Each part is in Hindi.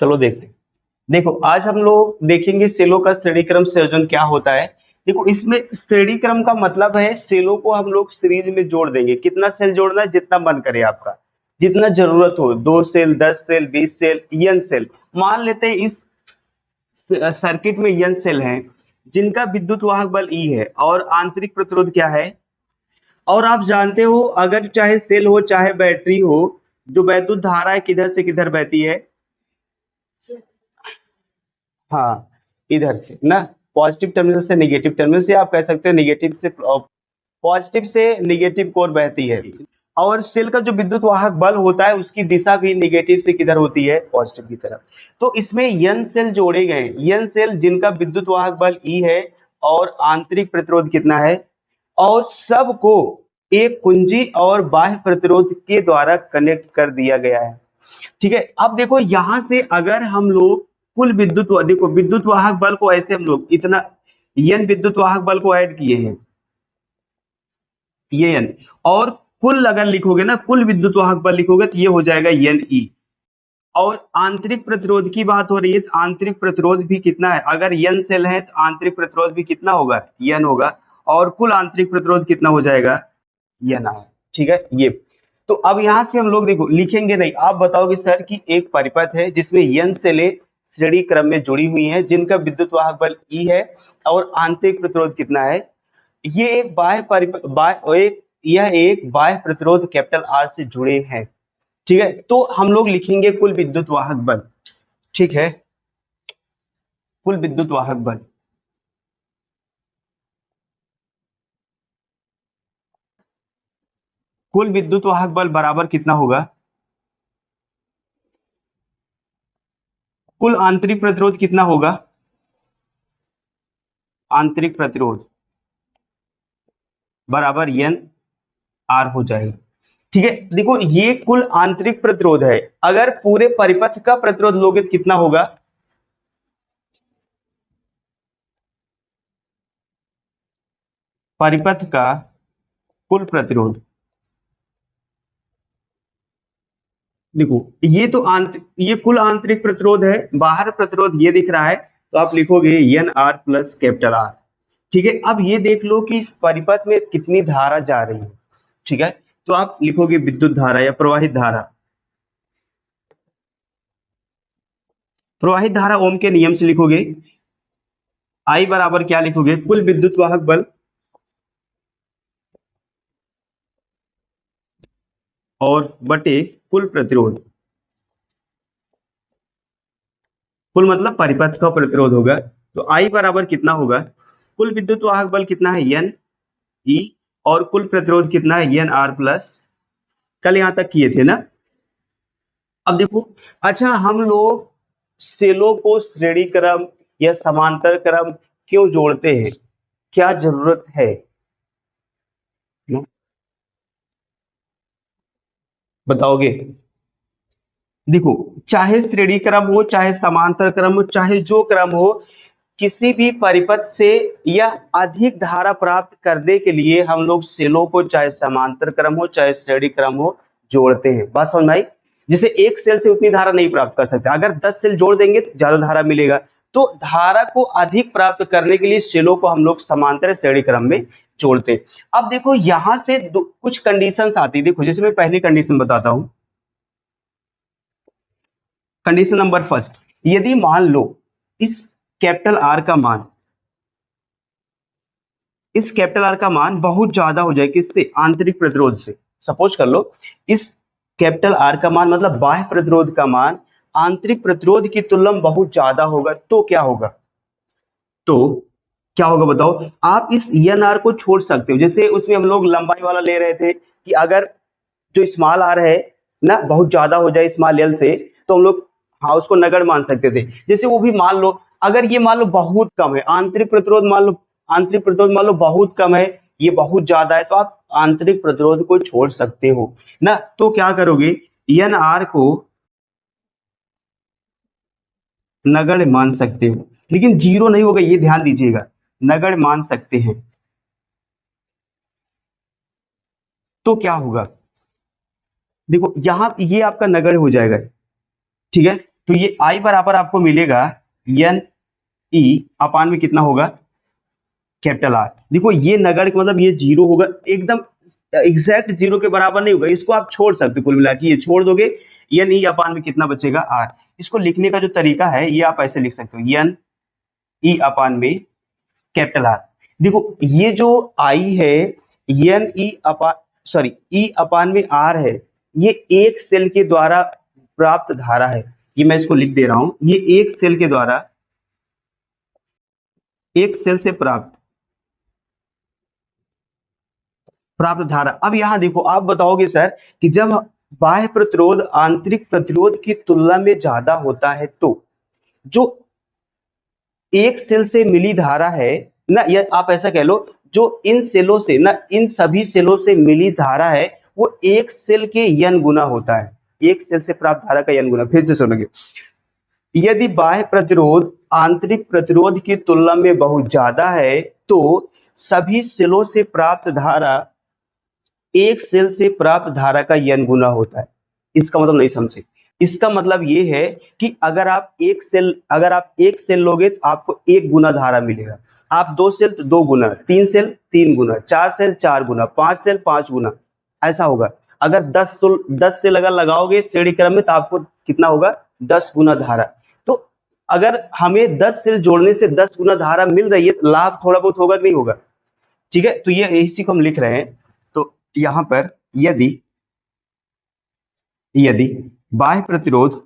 चलो देखते हैं। देखो आज हम लोग देखेंगे सेलों का श्रेणी क्रम संयोजन क्या होता है। देखो इसमें श्रेणी क्रम का मतलब है सेलों को हम लोग सीरीज में जोड़ देंगे। कितना सेल जोड़ना है? जितना मन करे आपका, जितना जरूरत हो, 2 cell, 10 cell, 20 cell, n cell. मान लेते हैं इस सर्किट में एन सेल हैं जिनका विद्युत वाहक बल ई है और आंतरिक प्रतिरोध क्या है। और आप जानते हो अगर चाहे सेल हो चाहे बैटरी हो, जो वैद्युत धारा है किधर से किधर बहती है? हाँ, इधर से ना, पॉजिटिव टर्मिनल से नेगेटिव टर्मिनल से, आप कह सकते हैं नेगेटिव से पॉजिटिव से नेगेटिव की ओर बहती है। और सेल का जो विद्युत वाहक बल होता है उसकी दिशा भी नेगेटिव से किधर होती है? पॉजिटिव की तरफ। तो इसमें एन सेल जोड़े गए, एन सेल जिनका विद्युत वाहक बल ई है और आंतरिक प्रतिरोध कितना है, और सबको एक कुंजी और बाह्य प्रतिरोध के द्वारा कनेक्ट कर दिया गया है। ठीक है, अब देखो यहां से अगर हम लोग कुल देखो विद्युत वाहक बल को ऐसे हम लोग इतना एन विद्युत वाहक बल को ऐड किए हैं, ये एन, और कुल अगर लिखोगे ना, कुल विद्युत वाहक बल लिखोगे तो ये हो जाएगा एन ई। और आंतरिक प्रतिरोध की बात हो रही है तो आंतरिक प्रतिरोध भी कितना है? अगर एन सेल है तो आंतरिक प्रतिरोध भी कितना होगा? एन होगा। और कुल आंतरिक प्रतिरोध कितना हो जाएगा? N R. ठीक है, ये तो अब यहां से हम लोग देखो लिखेंगे नहीं, आप बताओगे सर कि एक परिपथ है जिसमें एन सेलें श्रेणी क्रम में जुड़ी हुई हैं जिनका विद्युत वाहक बल ई है और आंतरिक प्रतिरोध कितना है। ये एक यह एक बाह्य प्रतिरोध कैपिटल आर से जुड़े हैं। ठीक है, तो हम लोग लिखेंगे कुल विद्युत वाहक बल। ठीक है, कुल विद्युत वाहक बल, कुल विद्युत वाहक बल बराबर कितना होगा? कुल आंतरिक प्रतिरोध कितना होगा? आंतरिक प्रतिरोध बराबर एन आर हो जाएगा। ठीक है, देखो ये कुल आंतरिक प्रतिरोध है। अगर पूरे परिपथ का प्रतिरोध लोगे तो कितना होगा? परिपथ का कुल प्रतिरोध, देखो ये तो ये कुल आंतरिक प्रतिरोध है, बाहर प्रतिरोध ये दिख रहा है, तो आप लिखोगे n R plus capital R. ठीक है, अब ये देख लो कि इस परिपथ में कितनी धारा जा रही है। ठीक है, तो आप लिखोगे विद्युत धारा या प्रवाहित धारा। प्रवाहित धारा ओम के नियम से लिखोगे, आई बराबर क्या लिखोगे? कुल विद्युत वाहक बल और बटे कुल प्रतिरोध। कुल मतलब परिपथ का प्रतिरोध होगा, तो आई बराबर कितना होगा? कुल विद्युत वाहक बल कितना है? एन ई, और कुल प्रतिरोध कितना है? एन आर प्लस, कल यहां तक किए थे ना। अब देखो, अच्छा हम लोग सेलों को श्रेणी क्रम या समांतर क्रम क्यों जोड़ते हैं? क्या जरूरत है? बताओगे? देखो, चाहे श्रेणी क्रम हो चाहे समांतर क्रम हो चाहे जो क्रम हो, किसी भी परिपथ से या अधिक धारा प्राप्त करने के लिए हम लोग सेलों को चाहे समांतर क्रम हो चाहे श्रेणी क्रम हो जोड़ते हैं। बात समझ में आई? जैसे एक सेल से उतनी धारा नहीं प्राप्त कर सकते, अगर 10 सेल जोड़ देंगे तो ज्यादा धारा मिलेगा। तो धारा को अधिक प्राप्त करने के लिए सेलों को हम लोग समांतर श्रेणी क्रम में जोड़ते हैं। अब देखो यहां से कुछ कंडीशंस आती है। देखो जैसे मैं पहली कंडीशन बताता हूं, कंडीशन नंबर फर्स्ट, यदि मान लो इस कैपिटल आर का मान, इस कैपिटल आर का मान बहुत ज्यादा हो जाए, किससे? आंतरिक प्रतिरोध से। सपोज कर लो इस कैपिटल आर का मान मतलब बाह्य प्रतिरोध का मान आंतरिक प्रतिरोध की तुलना में बहुत ज्यादा होगा, तो क्या होगा? तो क्या होगा बताओ? आप इस एन आर को छोड़ सकते हो। जैसे उसमें हम लोग लंबाई वाला ले रहे थे कि अगर जो स्मॉल आर है ना बहुत ज्यादा हो जाए स्मॉल एल से, तो हम लोग हाँ उसको नगण्य मान सकते थे। जैसे वो भी मान लो, अगर ये मान लो बहुत कम है आंतरिक प्रतिरोध, मान लो आंतरिक प्रतिरोध मान लो बहुत कम है, ये बहुत ज्यादा है, तो आप आंतरिक प्रतिरोध को छोड़ सकते हो ना। तो क्या करोगे? एन आर को नगण्य मान सकते हो, लेकिन जीरो नहीं होगा, ये ध्यान दीजिएगा, नगण्य मान सकते हैं। तो क्या होगा? देखो यहां ये आपका नगण्य हो जाएगा। ठीक है, तो ये I बराबर आपको मिलेगा एन ई अपान में कितना होगा कैपिटल आर। देखो ये नगण्य का मतलब ये जीरो होगा, एकदम एग्जैक्ट जीरो के बराबर नहीं होगा, इसको आप छोड़ सकते हो, कुल मिला के ये छोड़ दोगे, एन ई अपान में कितना बचेगा आर। इसको लिखने का जो तरीका है ये आप ऐसे लिख सकते हो, एन ई अपान में कैपिटल आर। देखो ये जो आई है एन ई अपान सॉरी ई अपान में आर है, ये एक सेल के द्वारा प्राप्त धारा है। ये मैं इसको लिख दे रहा हूं, ये एक सेल के द्वारा, एक सेल से प्राप्त धारा। अब यहां देखो आप बताओगे सर कि जब बाह्य प्रतिरोध आंतरिक प्रतिरोध की तुलना में ज्यादा होता है तो जो एक सेल से मिली धारा है ना, या आप ऐसा कह लो जो इन सेलों से ना, इन सभी सेलों से मिली धारा है वो एक सेल के n गुना होता है, एक सेल से प्राप्त धारा का n गुना। फिर से सुनोगे, यदि बाह्य प्रतिरोध आंतरिक प्रतिरोध की तुलना में बहुत ज्यादा है तो सभी सेलों से प्राप्त धारा एक सेल से प्राप्त धारा का n गुना होता है। इसका मतलब नहीं समझे, इसका मतलब ये है कि अगर आप एक सेल लोगे तो आपको एक गुना धारा मिलेगा, आप दो सेल तो दो गुना, तीन सेल तीन गुना, चार सेल चार गुना, पांच सेल पांच गुना, ऐसा होगा। अगर 10 सेल अगर लगाओगे श्रेणी क्रम में तो आपको कितना होगा 10 गुना धारा। तो अगर हमें 10 सेल जोड़ने से 10 गुना धारा मिल रही है तो लाभ थोड़ा बहुत होगा कि नहीं होगा। ठीक है, तो ये इसी को हम लिख रहे हैं। तो यहां पर यदि यदि बाह्य प्रतिरोध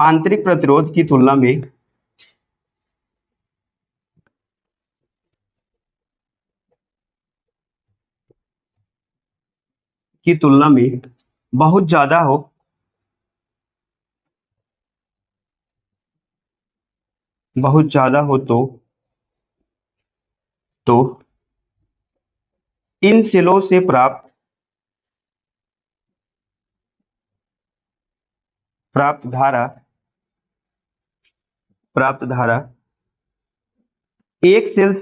आंतरिक प्रतिरोध की तुलना में बहुत ज्यादा हो तो इन सेलों से प्राप्त धारा एक सेल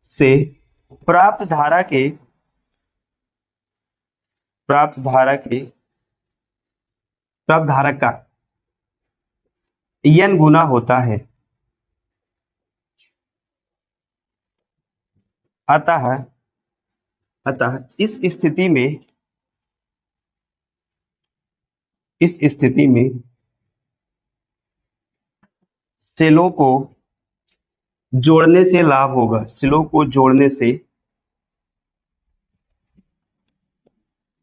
से प्राप्त धारा के प्राप्त धारा का n गुना होता है। अतः इस स्थिति में सेलों को जोड़ने से लाभ होगा, सेलों को जोड़ने से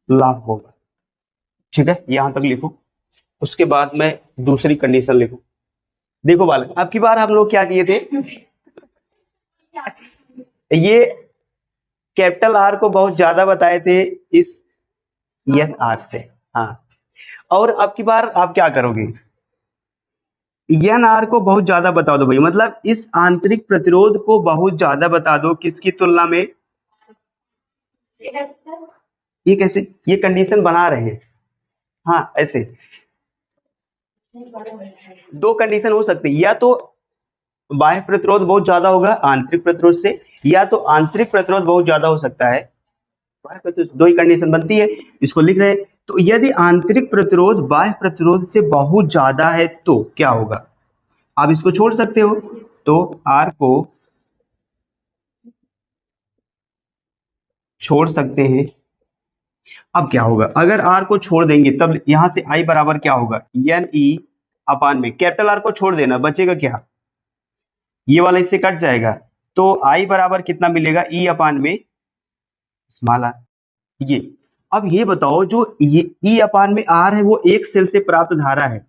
लाभ होगा। ठीक है, यहां तक लिखो। उसके बाद मैं दूसरी कंडीशन लिखूं। देखो बालक, अब की बार हम लोग क्या किए थे, ये कैपिटल आर को बहुत ज्यादा बताए थे इस एन आर से। हाँ, और अब की बार आप क्या करोगे, एन आर को बहुत ज्यादा बता दो भाई, मतलब इस आंतरिक प्रतिरोध को बहुत ज्यादा बता दो, किसकी तुलना में। ये कैसे, ये कंडीशन बना रहे हैं। हाँ ऐसे दो कंडीशन हो सकती है, या तो बाह्य प्रतिरोध बहुत ज्यादा होगा आंतरिक प्रतिरोध से, या तो आंतरिक प्रतिरोध बहुत ज्यादा हो सकता है बाह्य प्रतिरोध, दो ही कंडीशन बनती है। इसको लिख रहे हैं। तो यदि आंतरिक प्रतिरोध बाह्य प्रतिरोध से बहुत ज्यादा है तो क्या होगा, आप इसको छोड़ सकते हो, तो आर को छोड़ सकते हैं। अब क्या होगा, अगर आर को छोड़ देंगे तब यहां से आई बराबर क्या होगा, एन ई अपान में कैपिटल आर को छोड़ देना, बचेगा क्या, ये वाला इससे कट जाएगा, तो आई बराबर कितना मिलेगा, ई अपान में स्मॉल आर। ये अब ये बताओ, जो ये ई अपान में आर है वो एक सेल से प्राप्त धारा है,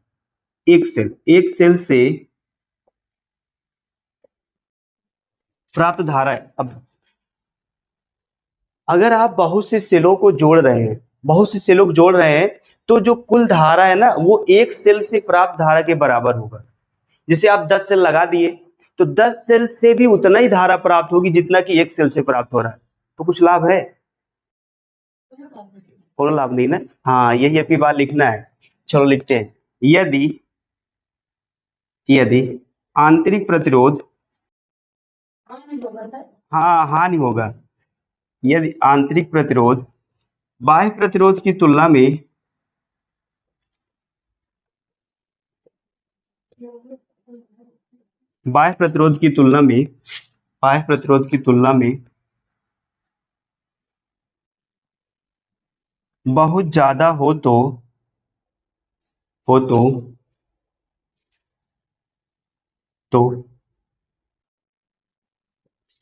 एक सेल से प्राप्त धारा है। अब अगर आप बहुत से सेलों को जोड़ रहे हैं, तो जो कुल धारा है ना वो एक सेल से प्राप्त धारा के बराबर होगा। जैसे आप 10 सेल लगा दिए तो 10 सेल से भी उतना ही धारा प्राप्त होगी जितना कि एक सेल से प्राप्त हो रहा है। तो कुछ लाभ है, कोई लाभ नहीं ना। हाँ, यही अपनी बात लिखना है। चलो लिखते हैं, यदि आंतरिक प्रतिरोध, हाँ हानि होगा, यदि आंतरिक प्रतिरोध बाह्य प्रतिरोध की तुलना में बाह्य प्रतिरोध की तुलना में बहुत ज्यादा हो तो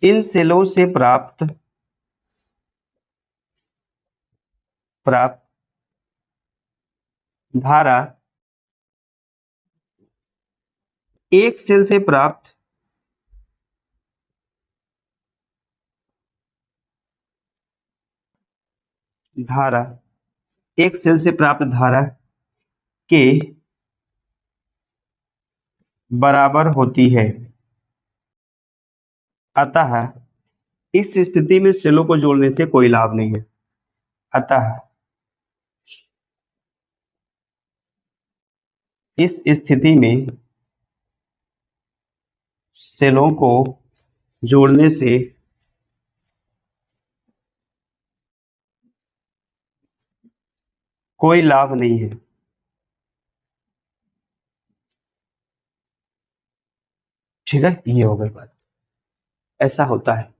इन सेलों से प्राप्त धारा एक सेल से प्राप्त धारा के बराबर होती है। अतः इस स्थिति में सेलों को जोड़ने से कोई लाभ नहीं है। अतः इस स्थिति में सेलों को जोड़ने से कोई लाभ नहीं है। ठीक है, ये हो गई बात। ऐसा होता है।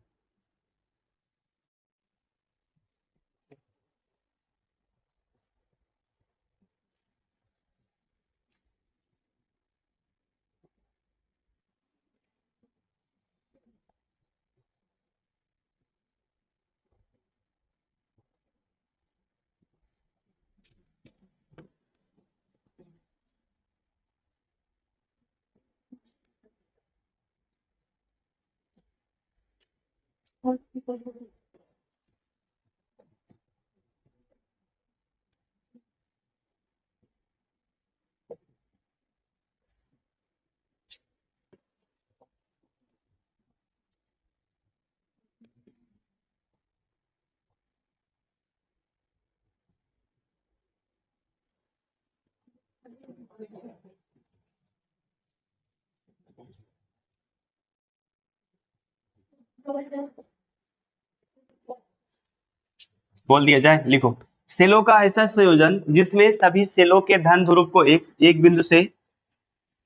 बोल दिया जाए, लिखो। सेलों का ऐसा संयोजन जिसमें सभी सेलों के धन ध्रुव को एक बिंदु से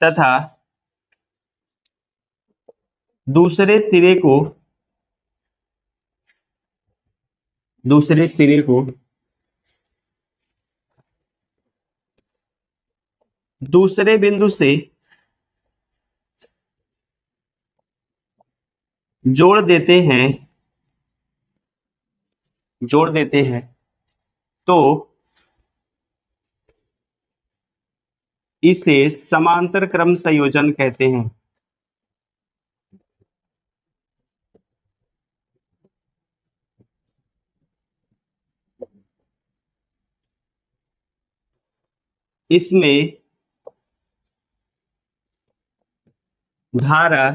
तथा दूसरे सिरे को दूसरे बिंदु से जोड़ देते हैं तो इसे समांतर क्रम संयोजन कहते हैं। इसमें धारा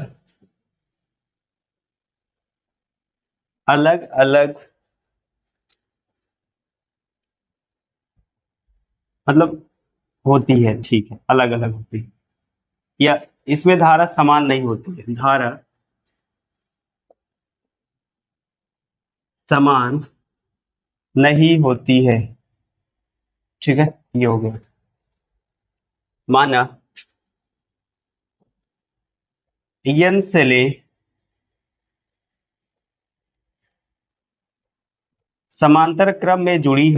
अलग अलग मतलब होती है। ठीक है, अलग अलग होती है, या इसमें धारा समान नहीं होती है। धारा समान नहीं होती है। ठीक है, ये हो गया। माना n सेलें समांतर क्रम में जुड़ी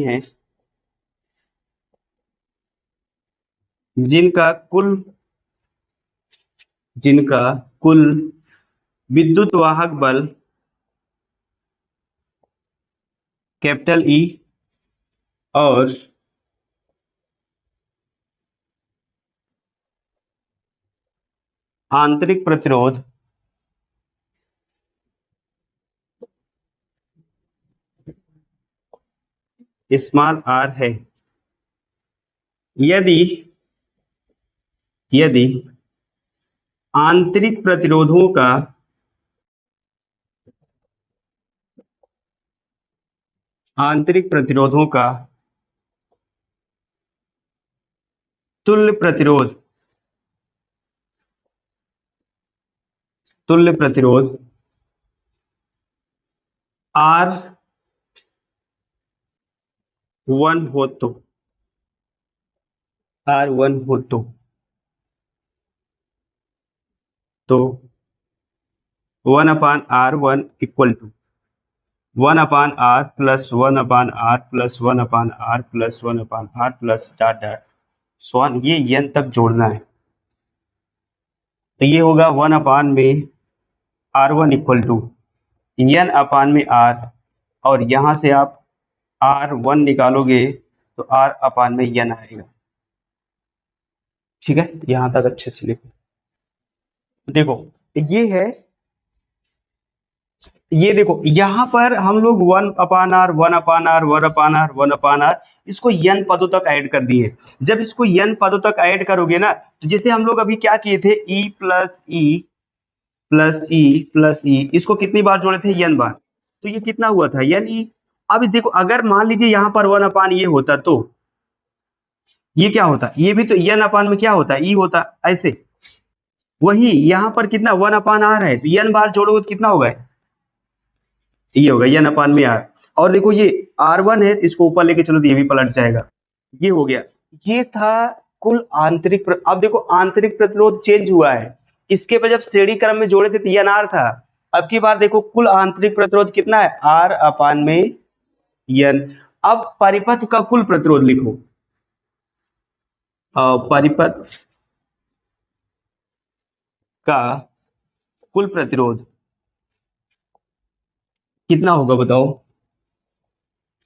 है जिनका कुल विद्युत वाहक बल कैपिटल E और आंतरिक प्रतिरोध स्मॉल r है। यदि आंतरिक प्रतिरोधों का तुल्य प्रतिरोध तुल्य प्रतिरोध R1 हो तो 1/R1 equal to 1/R plus 1/R plus 1/R plus 1/R plus dot dot so on, ये n तक जोड़ना है। तो ये होगा 1/में R1 इक्वल टू n/r, और यहां से आप R1 निकालोगे तो R/में n आएगा। ठीक है, यहां तक अच्छे से लिखो। देखो ये है, ये देखो यहाँ पर हम लोग 1/r 1/r 1/r 1/r इसको n पदों तक ऐड कर दिए। जब इसको n पदों तक ऐड करोगे ना, तो जैसे हम लोग अभी क्या किए थे, e plus e plus e plus e, इसको कितनी बार जोड़े थे, n बार। तो ये कितना हुआ था, n e। अब देखो अगर मान लीजिए यहाँ पर 1/, ये होता तो ये क्या होता, ये भी तो n/, में क्या होता, e होता ऐसे। वही यहाँ पर कितना 1/r है, तो n बार जोड़ोगे तो कितना होगा, ये होगा n/r। और देखो ये R1 है, इसको ऊपर लेके चलो तो ये भी पलट जाएगा। ये हो गया, ये था कुल आंतरिक अब देखो आंतरिक प्रतिरोध चेंज हुआ है। इसके पर जब श्रेणी क्रम में जोड़े थे तो NR था। अब की बार देखो कुल आंतरिक प्रतिरोध कितना है, R/n। अब परिपथ का कुल प्रतिरोध लिखो, परिपथ का कुल प्रतिरोध कितना होगा बताओ,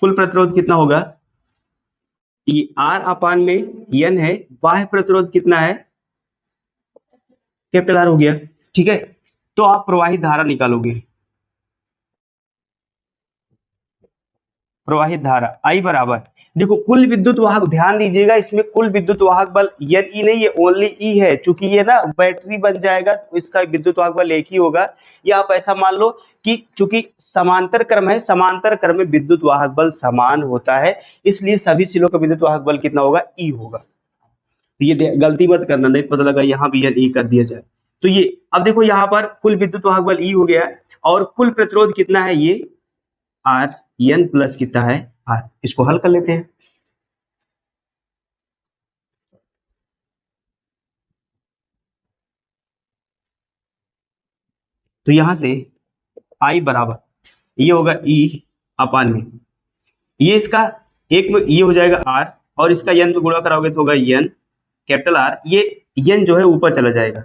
कुल प्रतिरोध कितना होगा, ये R/n में n है, बाह्य प्रतिरोध कितना है, कैपिटल R हो गया। ठीक है, तो आप प्रवाहित धारा निकालोगे, प्रवाहित धारा I बराबर, देखो कुल विद्युत वाहक, ध्यान दीजिएगा इसमें कुल विद्युत वाहक बल n e नहीं है, ओनली E है। चूंकि ये ना बैटरी बन जाएगा तो इसका विद्युत वाहक बल एक ही होगा। या आप ऐसा मान लो कि चूंकि समांतर क्रम है, समांतर क्रम में विद्युत वाहक बल समान होता है, इसलिए सभी सिलों का विद्युत वाहक बल कितना होगा, E होगा। ये गलती मत करना, नहीं पता लगा यहाँ भी n e कर दिया जाए। तो ये अब देखो यहाँ पर कुल विद्युत वाहक बल E हो गया, और कुल प्रतिरोध कितना है, ये R n प्लस कितना है R। इसको हल कर लेते हैं। तो यहां से I बराबर, ये होगा E/, में ये इसका एक में ये हो जाएगा R, और इसका n में गुणा कराओगे तो होगा n कैपिटल R। ये n जो है ऊपर चला जाएगा,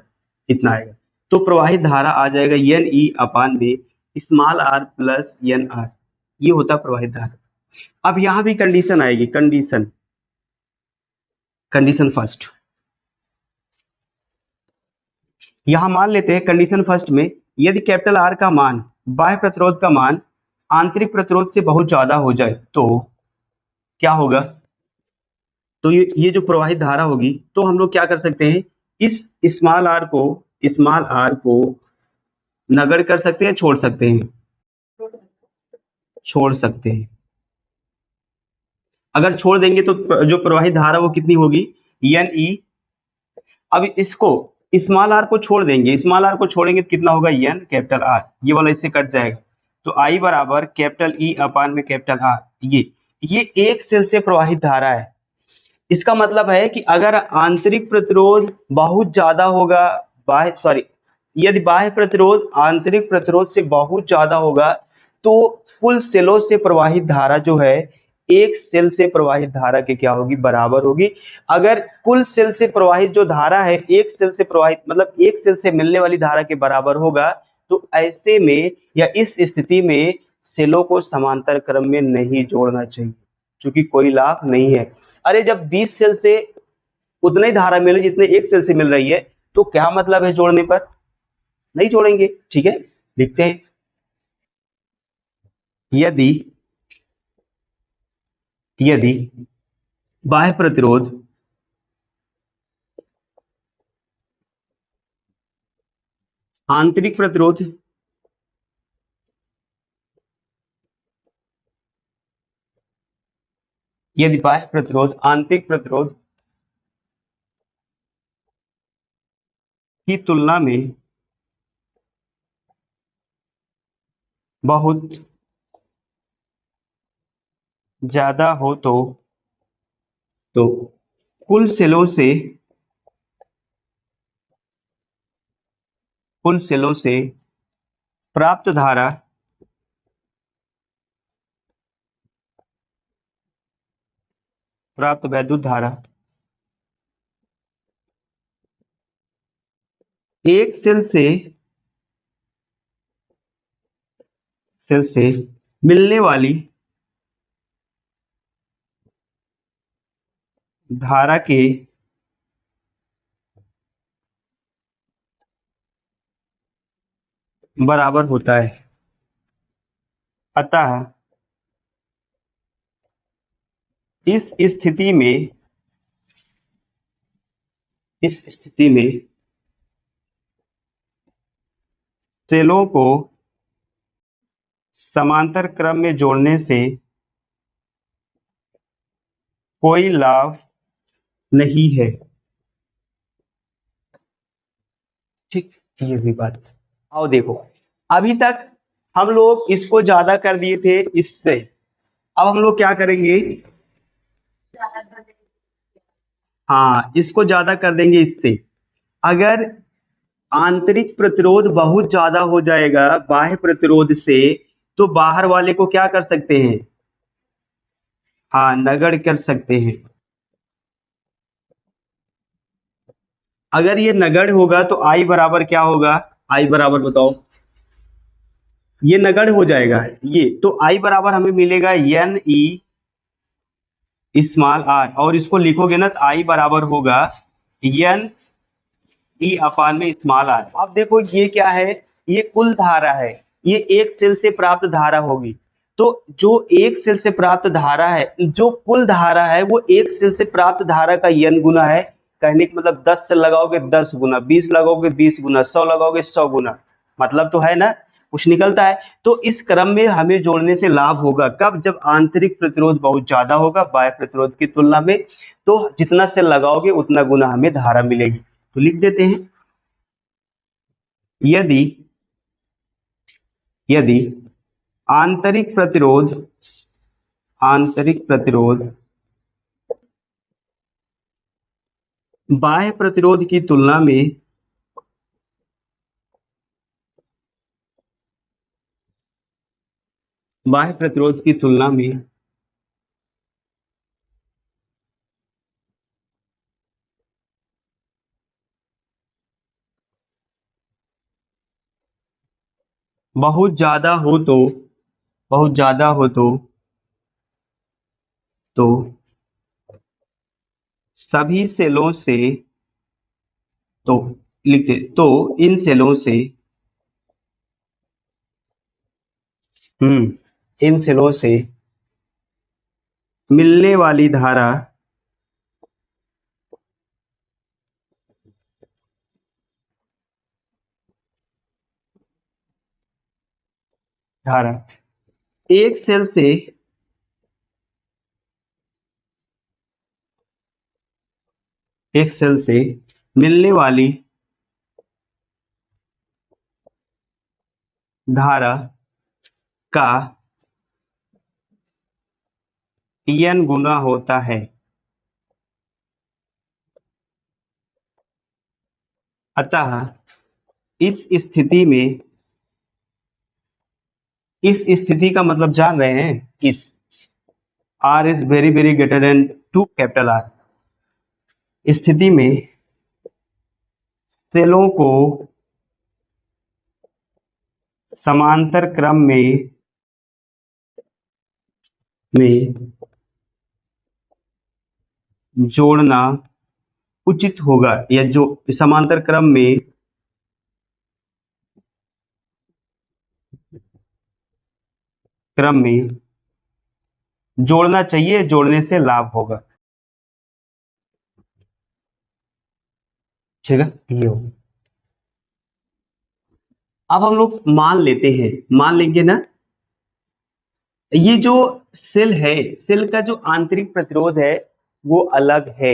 इतना आएगा। तो प्रवाहित धारा आ जाएगा n e/, में small r plus n r, ये होता प्रवाहित धारा। अब यहां भी कंडीशन आएगी, कंडीशन फर्स्ट। यहां मान लेते हैं कंडीशन फर्स्ट में, यदि कैपिटल R का मान बाह्य प्रतिरोध का मान आंतरिक प्रतिरोध से बहुत ज्यादा हो जाए तो क्या होगा, तो ये जो प्रवाहित धारा होगी, तो हम लोग क्या कर सकते हैं, इस स्मॉल r को नगण्य कर सकते हैं, छोड़ सकते हैं, छोड़ सकते हैं। अगर छोड़ देंगे तो जो प्रवाहित धारा वो कितनी होगी, n e। अब इसको स्मॉल r को छोड़ देंगे, स्मॉल r को छोड़ेंगे तो कितना होगा, n कैपिटल R, ये वाला इससे कट जाएगा। तो I बराबर कैपिटल E/, में कैपिटल R। ये एक सेल से प्रवाहित धारा है। इसका मतलब है कि अगर आंतरिक प्रतिरोध बहुत ज्यादा होगा, यदि बाह्य प्रतिरोध आंतरिक प्रतिरोध से बहुत ज्यादा होगा, तो कुल सेलों से प्रवाहित धारा जो है एक सेल से प्रवाहित धारा के क्या होगी, बराबर होगी। अगर कुल सेल से प्रवाहित जो धारा है एक सेल से प्रवाहित मतलब एक सेल से मिलने वाली धारा के बराबर होगा, तो ऐसे में या इस स्थिति में सेलों को समांतर क्रम में नहीं जोड़ना चाहिए, क्योंकि कोई लाभ नहीं है। अरे जब 20 सेल से उतनी धारा मिले जितने एक सेल से मिल रही है, तो क्या मतलब है जोड़ने पर, नहीं जोड़ेंगे। ठीक है, लिखते हैं, यदि यदि बाह्य प्रतिरोध आंतरिक प्रतिरोध यदि बाह्य प्रतिरोध आंतरिक प्रतिरोध की तुलना में बहुत ज्यादा हो तो कुल सेलों से प्राप्त धारा प्राप्त वैद्युत धारा एक सेल से मिलने वाली धारा के बराबर होता है। अतः इस स्थिति में सेलों को समांतर क्रम में जोड़ने से कोई लाभ नहीं है। ठीक, ये भी बात। आओ देखो, अभी तक हम लोग इसको ज्यादा कर दिए थे इससे, अब हम लोग क्या करेंगे, हाँ इसको ज्यादा कर देंगे इससे। अगर आंतरिक प्रतिरोध बहुत ज्यादा हो जाएगा बाह्य प्रतिरोध से, तो बाहर वाले को क्या कर सकते हैं, हाँ नगण्य कर सकते हैं। अगर ये नगण्य होगा तो आई बराबर क्या होगा, आई बराबर बताओ, ये नगण्य हो जाएगा ये, तो आई बराबर हमें मिलेगा एन ई स्मॉल आर, और इसको लिखोगे ना तो आई बराबर होगा एन ई अपान में स्मॉल आर। अब देखो ये क्या है, ये कुल धारा है, ये एक सेल से प्राप्त धारा होगी। तो जो एक सेल से प्राप्त धारा है, जो कुल धारा है वो एक सेल से प्राप्त धारा का n गुना है। कहने का मतलब 10 से लगाओगे 10 गुना, 20 लगाओगे 20 गुना, 100 लगाओगे 100 गुना, मतलब तो है ना, कुछ निकलता है। तो इस क्रम में हमें जोड़ने से लाभ होगा कब, जब आंतरिक प्रतिरोध बहुत ज्यादा होगा बाह्य प्रतिरोध की तुलना में, तो जितना से लगाओगे उतना गुना हमें धारा मिलेगी। तो लिख देते हैं, यदि आंतरिक प्रतिरोध बाह्य प्रतिरोध की तुलना में बहुत ज्यादा हो तो सभी सेलों से, तो लिखते तो इन सेलों से इन सेलों से मिलने वाली धारा एक सेल से मिलने वाली धारा का n गुना होता है। अतः इस स्थिति का मतलब जान रहे हैं, इस R is very very greater than two capital R स्थिति में सेलों को समांतर क्रम में जोड़ना उचित होगा, या जो समांतर क्रम में जोड़ना चाहिए, जोड़ने से लाभ होगा। ठीक है, ये हो। अब हम लोग मान लेंगे ना, ये जो सेल है, सेल का जो आंतरिक प्रतिरोध है वो अलग है।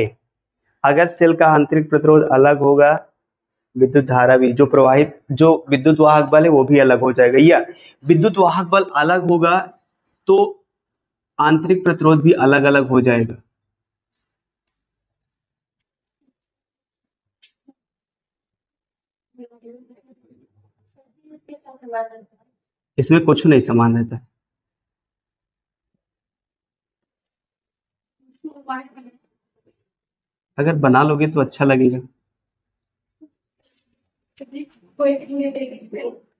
अगर सेल का आंतरिक प्रतिरोध अलग होगा विद्युत धारा भी जो प्रवाहित, जो विद्युत वाहक बल है वो भी अलग हो जाएगा, या विद्युत वाहक बल अलग होगा तो आंतरिक प्रतिरोध भी अलग अलग हो जाएगा। इसमें कुछ नहीं समान रहता। अगर बना लोगे तो अच्छा लगेगा।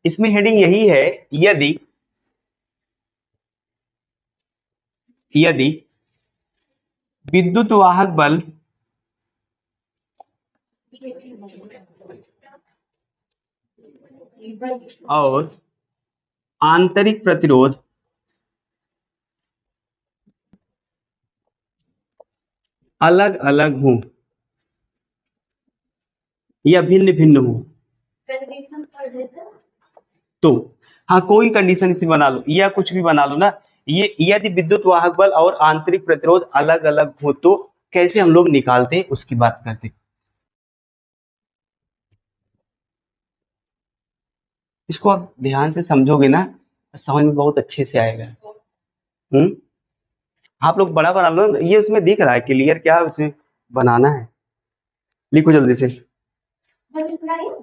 इसमें हेडिंग यही है, यदि यदि विद्युत वाहक बल और आंतरिक प्रतिरोध अलग अलग हो या भिन्न भिन्न हो तो, हाँ कोई कंडीशन इसे बना लो या कुछ भी बना लो ना, ये यदि विद्युत वाहक बल और आंतरिक प्रतिरोध अलग अलग हो तो कैसे हम लोग निकालते हैं उसकी बात करते हैं। इसको आप ध्यान से समझोगे ना, समझ में बहुत अच्छे से आएगा। आप लोग बड़ा बना लो, ये उसमें दिख रहा है क्लियर क्या उसमें बनाना है, लिखो जल्दी से।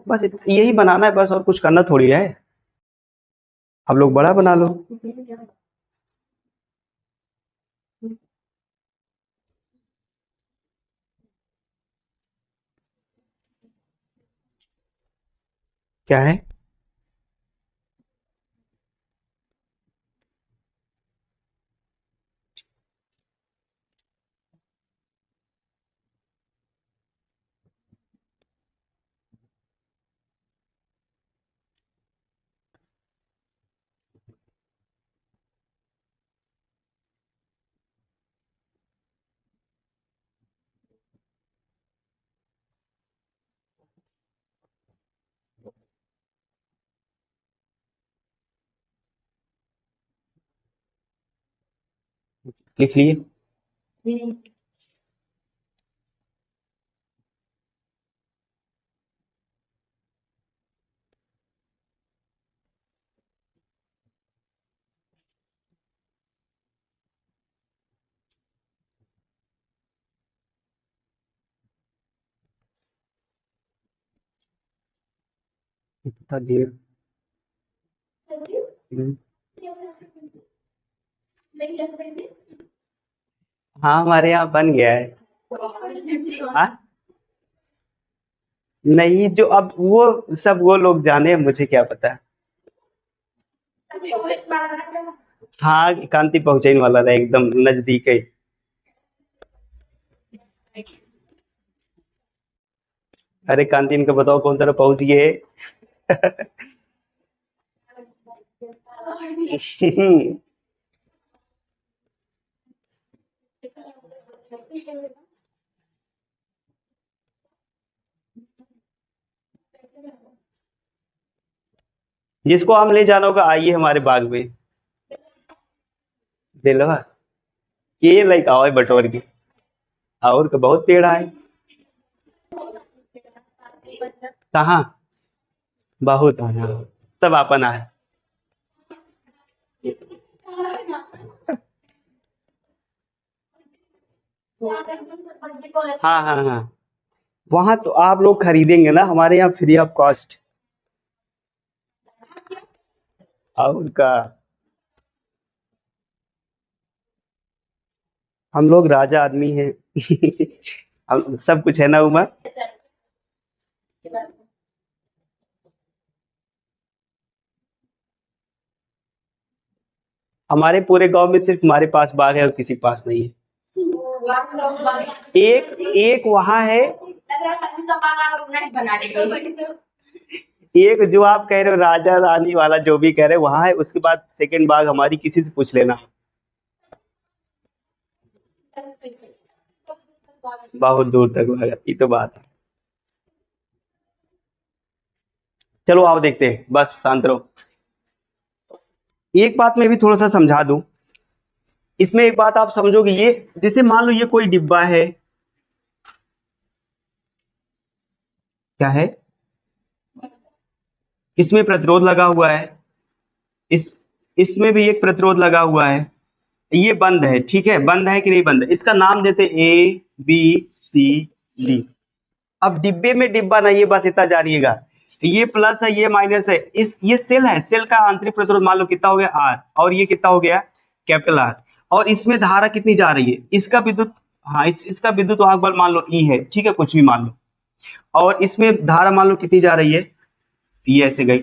बस यही बनाना है बस, और कुछ करना थोड़ी है। आप लोग बड़ा बना लो। क्या है? लिख लिए? इतना देर? हम्म, हाँ हमारे यहाँ बन गया है। हाँ नहीं, जो अब वो सब वो लोग जाने, मुझे क्या पता। हाँ कांति पहुंचाने वाला था, एकदम नजदीक है। अरे कांति इनका बताओ कौन तरह पहुंच गए। जिसको आम ले जाना होगा आइए हमारे बाग में। दिलवा ये लाइक आओ बटोर की, और का बहुत पेड़ आए। कहाँ? बहुत आया, सब अपन आए। हाँ हाँ हाँ, वहां तो आप लोग खरीदेंगे ना, हमारे यहाँ फ्री ऑफ कॉस्ट। और का, हम लोग राजा आदमी हैं। हम सब कुछ है ना उमा। हमारे पूरे गांव में सिर्फ हमारे पास बाग है और किसी के पास नहीं है। एक एक वहां है, एक जो आप कह रहे हो राजा रानी वाला जो भी कह रहे हो वहां है, उसके बाद सेकंड बाग हमारी, किसी से पूछ लेना। बहुत दूर तक भागा, ये तो बात है। चलो आओ देखते हैं, बस शांत रहो। एक बात मैं भी थोड़ा सा समझा दूं, इसमें एक बात आप समझोगे, ये जैसे मान लो ये कोई डिब्बा है, क्या है इसमें प्रतिरोध लगा हुआ है, इसमें भी एक प्रतिरोध लगा हुआ है, ये बंद है, ठीक है, बंद है कि नहीं बंद है, इसका नाम देते ए बी सी डी। अब डिब्बे में डिब्बा नहीं है, बस इतना जानिएगा, ये प्लस है ये माइनस है, इस ये सेल है, सेल का आंतरिक प्रतिरोध मान लो कितना हो गया आर, और ये कितना हो गया कैपिटल आर, और इसमें धारा कितनी जा रही है, इसका विद्युत, हाँ इसका विद्युत वाहक बल मान लो ई है, ठीक है, कुछ भी मान लो, और इसमें धारा मान लो कितनी जा रही है, ये ऐसे गई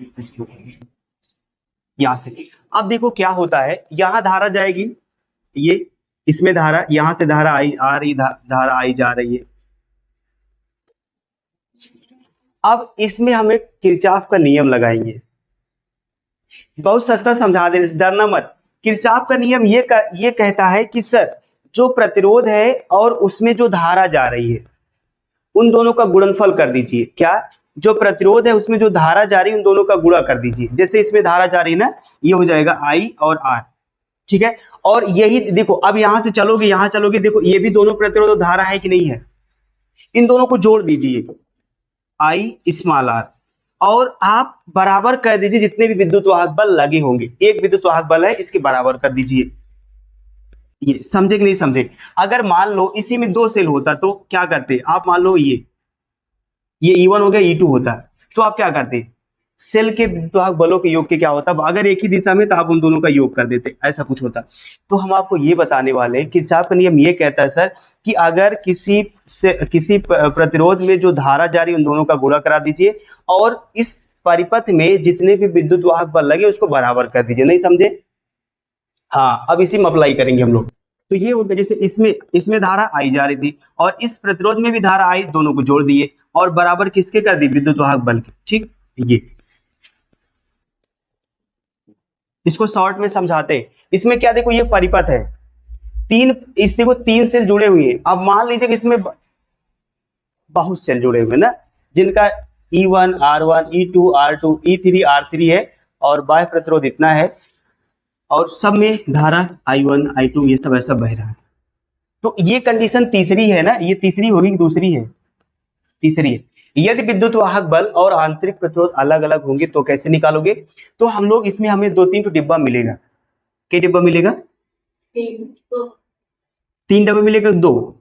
यहां से। अब देखो क्या होता है, यहां धारा जाएगी, ये इसमें धारा, यहां से धारा आई आ रही, धारा आई जा रही है। अब इसमें हमें किरचॉफ का नियम लगाएंगे, बहुत सस्ता समझा दे, डरना मत। किरचॉफ का नियम ये कहता है कि सर जो प्रतिरोध है और उसमें जो धारा जा रही है उन दोनों का गुणनफल कर दीजिए। क्या? जो प्रतिरोध है उसमें जो धारा जा रही है उन दोनों का गुणा कर दीजिए। जैसे इसमें धारा जा रही है ना, ये हो जाएगा आई और आर, ठीक है। और यही देखो, अब यहां से चलोगे यहां चलोगे, देखो ये भी दोनों प्रतिरोध और धारा है कि नहीं है, इन दोनों को जोड़ दीजिए आई स्मॉल आर, और आप बराबर कर दीजिए जितने भी विद्युत वाहक बल लगे होंगे, एक विद्युत वाहक बल है इसके बराबर कर दीजिए। ये समझे कि नहीं समझे? अगर मान लो इसी में दो सेल होता तो क्या करते आप, मान लो ये E1 हो गया E2 होता, तो आप क्या करते, सेल के विद्युत वाहक बलों के योग के क्या होता, अगर एक ही दिशा में तो आप उन दोनों का योग कर देते, ऐसा कुछ होता। तो हम आपको ये बताने वाले हैं, किरचॉफ का नियम ये कहता है सर कि अगर किसी प्रतिरोध में जो धारा जा रही है उन दोनों का गुणा करा दीजिए, और इस परिपथ में जितने भी विद्युत वाहक बल लगे उसको बराबर कर दीजिए। नहीं समझे? हाँ, अब इसी में अप्लाई करेंगे हम लोग। तो ये होगा, जैसे इसमें धारा आई जा रही थी और इस प्रतिरोध में भी धारा आई, दोनों को जोड़ दिए और बराबर किसके कर दी, विद्युत वाहक बल के, ठीक। ये इसको शॉर्ट में समझाते हैं। इसमें क्या, देखो ये परिपथ है, देखो तीन सेल जुड़े हुए हैं। अब मान लीजिए कि इसमें बहुत सेल जुड़े हुए हैं ना, जिनका E1 R1 E2 R2 E3 R3 है, और बाह्य प्रतिरोध इतना है, और सब में धारा I1 I2 ये सब ऐसा बह रहा है। तो ये कंडीशन तीसरी है ना, ये तीसरी होगी कि दूसरी है, तीसरी है। यदि विद्युत वाहक बल और आंतरिक प्रतिरोध अलग अलग होंगे तो कैसे निकालोगे? तो हम लोग इसमें हमें 2-3 तो डिब्बा मिलेगा। क्या डिब्बा मिलेगा? 3 डिब्बा मिलेगा, 2।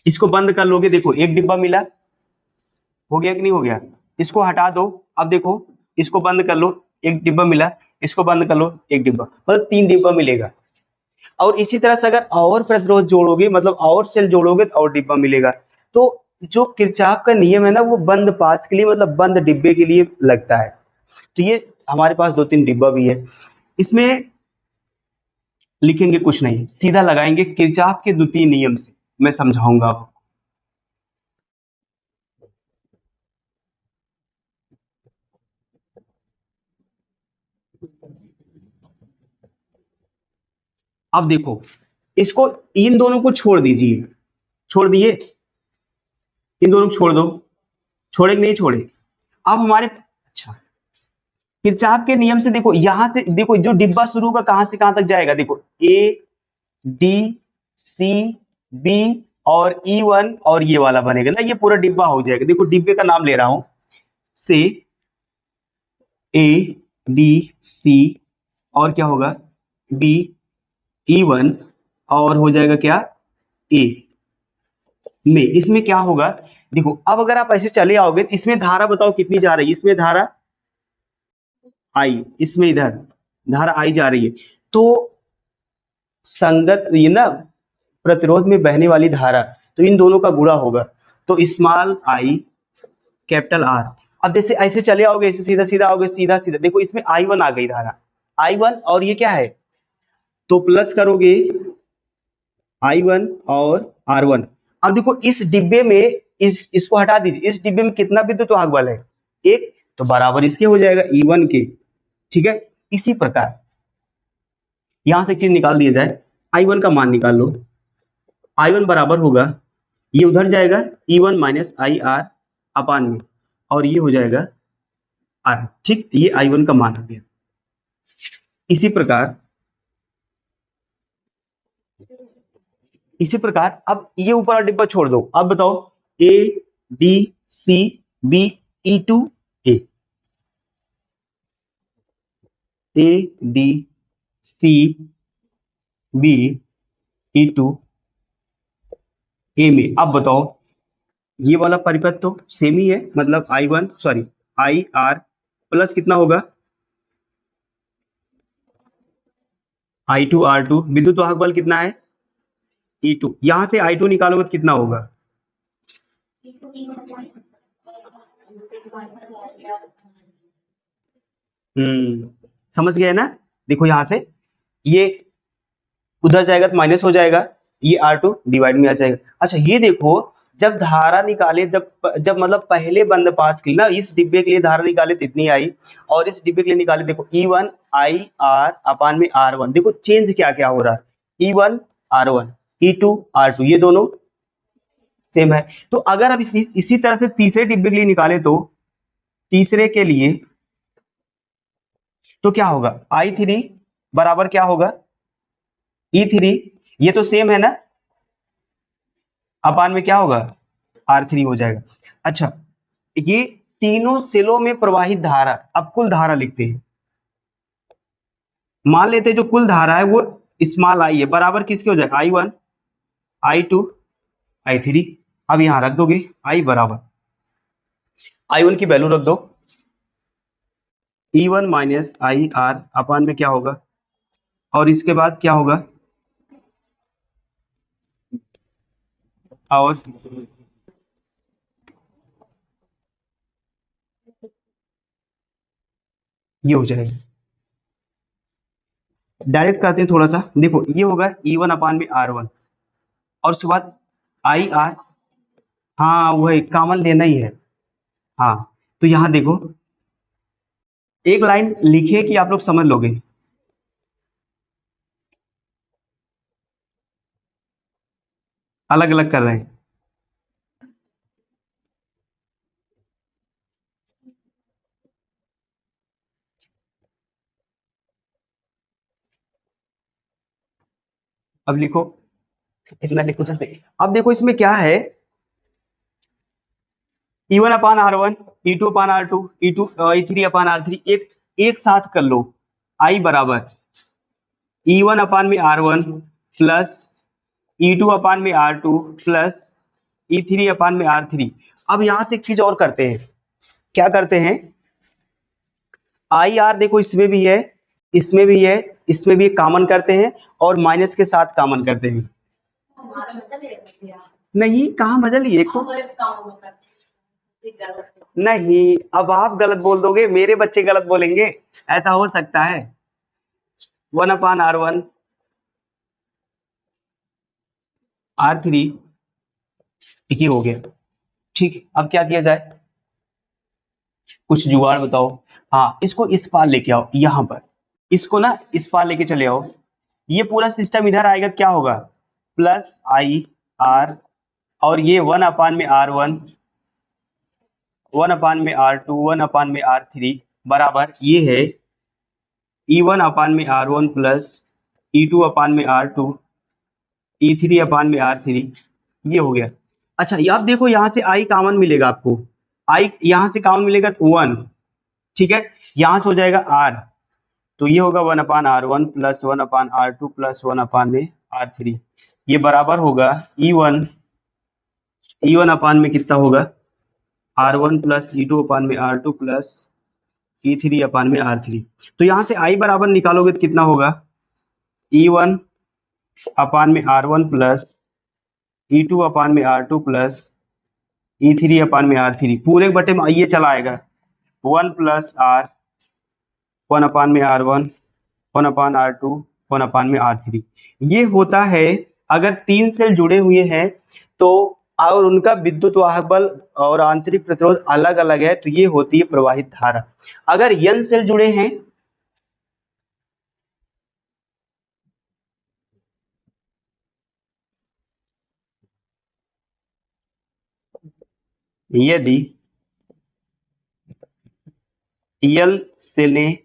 इसको बंद कर लोगे, देखो एक डिब्बा मिला, हो गया कि नहीं हो गया? इसको हटा दो, अब देखो इसको बंद कर लो, एक डिब्बा मिला, इसको बंद कर लो, एक डिब्बा, मतलब 3 डिब्बा मिलेगा। और इसी तरह से अगर और प्रतिरोध जोड़ोगे, मतलब और सेल जोड़ोगे तो और डिब्बा मिलेगा। तो जो किरचॉफ का नियम है ना, वो बंद पास के लिए, मतलब बंद डिब्बे के लिए लगता है। तो ये हमारे पास 2-3 डिब्बा भी है। इसमें लिखेंगे कुछ नहीं, सीधा लगाएंगे किरचॉफ के द्वितीय नियम से, मैं समझाऊंगा आपको। अब देखो, इसको इन दोनों को छोड़ दीजिए, छोड़ दिए, इन दोनों को छोड़ दो, छोड़े कि नहीं छोड़े? अब हमारे, अच्छा, किरचॉफ के नियम से देखो, यहां से देखो जो डिब्बा शुरू होगा कहां से कहां तक जाएगा, देखो ए डी सी बी और E1 और ये वाला बनेगा ना, ये पूरा डिब्बा हो जाएगा। देखो डिब्बे का नाम ले रहा हूं, से ए डी सी और क्या होगा बी E1 और हो जाएगा क्या ए में। इसमें क्या होगा, देखो अब अगर आप ऐसे चले आओगे तो इसमें धारा बताओ कितनी जा रही है, इसमें धारा आई, इसमें इधर धारा आई जा रही है। तो संगत ये ना, प्रतिरोध में बहने वाली धारा, तो इन दोनों का गुणा होगा, तो स्मॉल आई कैपिटल आर। अब जैसे ऐसे चले आओगे, ऐसे सीधा सीधा आओगे, सीधा सीधा देखो इसमें I1 आ गई धारा, I1 और ये क्या है, तो प्लस करोगे I1 और R1। अब देखो इस डिब्बे में इसको हटा दीजिए, इस डिब्बे में कितना विद्युत वाहक बल है, एक, तो बराबर इसके हो जाएगा E1 के, ठीक है। इसी प्रकार यहां से एक चीज निकाल दिया जाए, I1 का मान निकाल लो, I1 बराबर होगा, ये उधर जाएगा E1 minus I R upon में, और ये हो जाएगा आर, ठीक। ये I1 का मान आ गया। इसी प्रकार अब ये ऊपर वाला डिब्बा छोड़ दो, अब बताओ A B C B E2 A, A D C B E two A में। अब बताओ ये वाला परिपथ तो सेम ही है, मतलब I1 sorry I R plus कितना होगा I2 R2, विद्युत वाहक बल कितना है E2। यहां से I2 निकालोगे तो कितना होगा, समझ गए ना। देखो यहां से ये उधर जाएगा तो माइनस हो जाएगा, ये R2 डिवाइड में आ जाएगा। अच्छा ये देखो जब धारा निकाले, जब जब मतलब पहले बंद पास की ना, इस डिब्बे के लिए धारा निकाले तो इतनी आई, और इस डिब्बे के लिए निकाले देखो E1 आई आर अपान में R1। देखो चेंज क्या क्या हो रहा है, E1 R1 E2 R2 ये दोनों सेम है। तो अगर अब इसी तरह से तीसरे डिब्बे के लिए निकाले तो तीसरे के लिए तो क्या होगा I3 बराबर क्या होगा E3, ये तो सेम है ना, अपान में क्या होगा R3 हो जाएगा। अच्छा ये तीनों सेलों में प्रवाहित धारा, अब कुल धारा लिखते हैं। मान लेते हैं जो कुल धारा है वो स्मॉल आई है, बराबर किसके हो जाएगा I1 I2 I3। अब यहां रख दोगे I बराबर I1 की वैल्यू रख दो, E1 minus I R upon में क्या होगा, और इसके बाद क्या होगा, और ये हो जाएगा। डायरेक्ट करते हैं थोड़ा सा, देखो ये होगा E1 अपान में R1 और उसके बाद आई आर, हाँ वही कॉमन लेना ही है। हाँ तो यहां देखो एक लाइन लिखे कि आप लोग समझ लोगे, अलग अलग कर रहे हैं। अब लिखो, इतना लिखो जल्दी। अब देखो इसमें क्या है, E1 अपान R1 E2 अपान R2 E2 E3 अपान R3 एक साथ कर लो। I बराबर E1 अपान में R1 प्लस E2 अपान में R2 प्लस E3 अपान में R3। अब यहां से एक चीज और करते हैं, क्या करते हैं, आई आर देखो इसमें भी है, इसमें भी है, इसमें भी कॉमन करते हैं और माइनस के साथ कॉमन करते हैं। नहीं कहाँ मजा लिए को, नहीं अब आप गलत बोल दोगे, मेरे बच्चे गलत बोलेंगे, ऐसा हो सकता है। 1/R1 R3 एक ही हो गया। ठीक अब क्या किया जाए, कुछ जुगाड़ बताओ। हाँ इसको इस पार लेके आओ, यहां पर इसको ना इस पार लेके चले आओ, ये पूरा सिस्टम इधर आएगा क्या होगा प्लस आई आर, और ये 1/R1 1/R2 1/R3 बराबर ये है E1/R1 प्लस E2/R2 E3/R3, ये हो गया। अच्छा ये अब देखो यहाँ से आई कॉमन मिलेगा आपको, आई यहाँ से कॉमन मिलेगा तो 1, ठीक है, यहाँ से हो जाएगा R, तो ये होगा 1/R1 plus 1/R2 plus 1/R3, ये बराबर होगा E1 अपान में कितना होगा R1 प्लस E2 अपान में R2 प्लस E3 अपान में R3। तो यहां से I बराबर निकालोगे तो कितना होगा E1 अपान में R1 प्लस E2 अपान में R2 प्लस E3 अपान में R3, पूरे बटे में ये चला आएगा 1 plus R 1/R1 1/R2 1/R3। ये होता है अगर तीन सेल जुड़े हुए हैं तो और उनका विद्युत वाहक बल और आंतरिक प्रतिरोध अलग अलग है तो ये होती है प्रवाहित धारा। अगर n सेल जुड़े हैं यदि n सेलें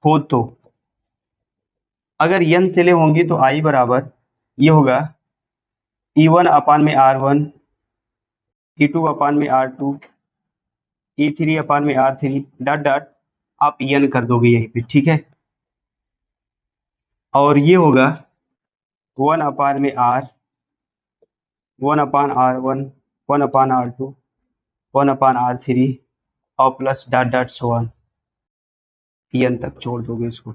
हो तो, अगर n सेलें होंगी तो I बराबर ये होगा E1 अपान में R1 E2 अपान में R2 E3 अपान में R3 डॉट डॉट आप n कर दोगे यहीं पे, ठीक है। और ये होगा 1 में r, 1/r1, 1/r2, 1/r3 और plus dot dot so on, n तक छोड़ दोगे इसको,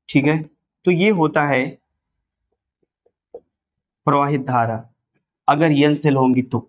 ठीक है। तो ये होता है प्रवाहित धारा अगर n सेल होंगी तो।